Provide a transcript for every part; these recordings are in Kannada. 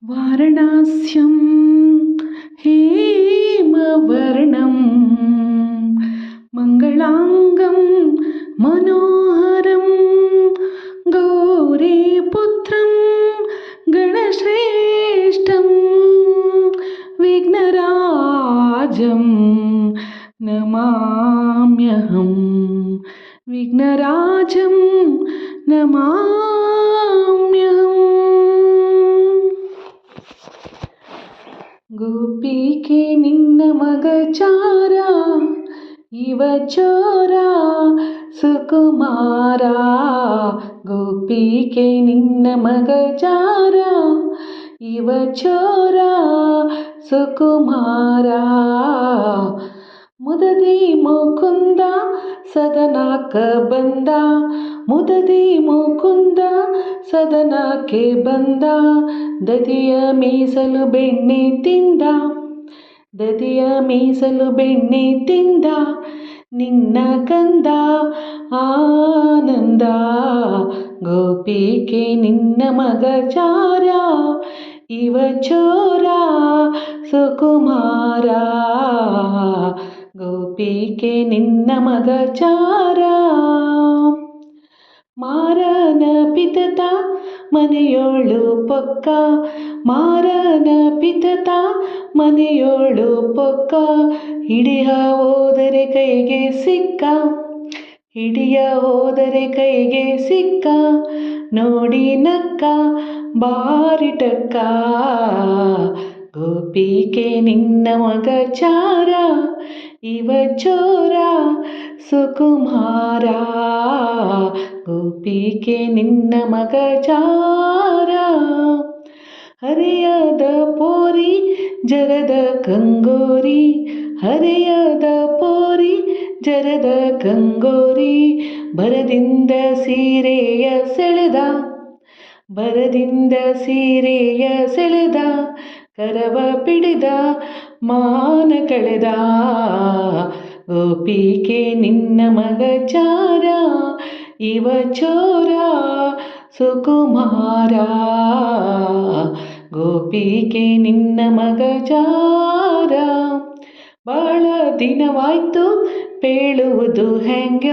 वारणास्यं हेमवर्णं मङ्गलाङ्गं मनोहरं गौरीपुत्रं गणश्रेष्ठं विघ्नराजं नमाम्यहं विघ्नराजं नमाम्यहम्. ಗೋಪಿಕೆ ನಿನ್ನ ಮಗ ಚಾರ ಇವ ಚೋರ ಸುಕುಮಾರ. ಗೋಪಿಕೆ ನಿನ್ನ ಮಗ ಚಾರ ಇವ ಚೋರ ಸುಕುಮಾರ. ಮುದದಿ ಮುಕುಂದ ಸದನಕ್ಕೆ ಬಂದ, ಮುದದಿ ಮುಕುಂದ ಸದನಕ್ಕೆ ಬಂದ. ದದಿಯ ಮೀಸಲು ಬೆಣ್ಣೆ ತಿಂದ, ದದಿಯ ಮೀಸಲು ಬೆಣ್ಣೆ ತಿಂದ. ನಿನ್ನ ಕಂದ ಆನಂದ. ಗೋಪಿಕೆ ನಿನ್ನ ಮಗ ಚಾರ ಇವ ಚೋರ ಸುಕುಮಾರ. ಗೋಪಿಕೆ ನಿನ್ನ ಮಗ ಚಾರ. ಮಾರನ ಪಿತತ ಮನೆಯೋಳು ಪೊಕ್ಕ, ಮಾರನ ಪಿತತ ಮನೆಯೋಳು ಪೊಕ್ಕ. ಹಿಡಿಯ ಹೋದರೆ ಕೈಗೆ ಸಿಕ್ಕ, ಹಿಡಿಯ ಹೋದರೆ ಕೈಗೆ ಸಿಕ್ಕ. ನೋಡಿ ನಕ್ಕ ಬಾರಿಟಕ್ಕ. ಗೋಪಿಕೆ ನಿನ್ನ ಮಗ ಚಾರ ಇವ ಚೋರ ಸುಕುಮಾರ. ಗೋಪಿಕೆ ನಿನ್ನ ಮಗ ಚಾರ. ಹರೆಯದ ಪೋರಿ ಜರದ ಕಂಗೋರಿ, ಹರೆಯದ ಪೋರಿ ಜರದ ಕಂಗೋರಿ. ಬರದಿಂದ ಸೀರೆಯ ಸೆಳೆದ, ಬರದಿಂದ ಸೀರೆಯ ಸೆಳೆದ. ಕರವ ಪಿಡಿದ ಮಾನ ಕಳೆದ. ಗೋಪಿಕೆ ನಿನ್ನ ಮಗ ಚಾರ ಇವ ಚೋರ ಸುಕುಮಾರ. ಗೋಪಿಕೆ ನಿನ್ನ ಮಗ ಚಾರ. ಬಾಳ ದಿನವಾಯ್ತು ಪೇಳುವುದು ಹೆಂಗೆ,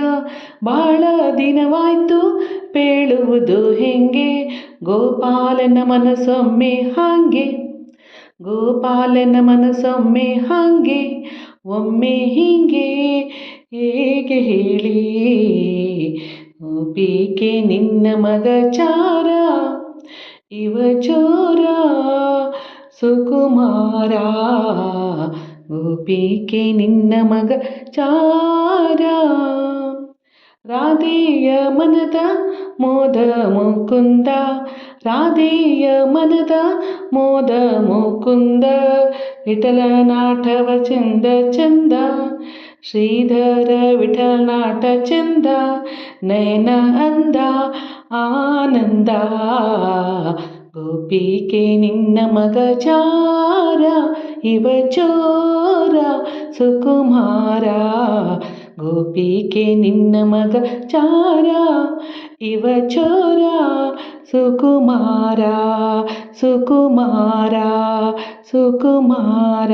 ಬಾಳ ದಿನವಾಯ್ತು ಪೇಳುವುದು ಹೆಂಗೆ. ಗೋಪಾಲನ ಮನಸ್ಸೊಮ್ಮೆ ಹಾಗೆ, ಗೋಪಾಲನ ಮನಸ್ಸೊಮ್ಮೆ ಹಾಗೆ. ಒಮ್ಮೆ ಹೀಗೆ ಹೇಗೆ ಹೇಳಿ. ಗೋಪಿಕೆ ನಿನ್ನ ಮಗ ಚಾರ ಇವ ಚೋರ ಸುಕುಮಾರ. ಗೋಪಿಕೆ ನಿನ್ನ ಮಗ ಚಾರ. ರಾಧೆಯ ಮನದ ಮೋದ ಮುಕುಂದ, ರಾಧೆಯ ಮನದ ಮೋದ ಮುಕುಂದ. ವಿಠಲನಾಟವ ಚಂದ ಚಂದ, ಶ್ರೀಧರ ವಿಠಲನಾಟ ಚಂದ. ನಯನ ಅಂದ ಆನಂದ. ಗೋಪಿಕೆ ನಿನ್ನ ಮಗ ಚಾರ ಇವ ಚೋರ ಸುಕುಮಾರ. ಗೋಪಿಕೆ ನಿನ್ನ ಮಗ ಚಾರ ಇವ ಚೋರ ಸುಕುಮಾರ, ಸುಕುಮಾರ, ಸುಕುಮಾರ.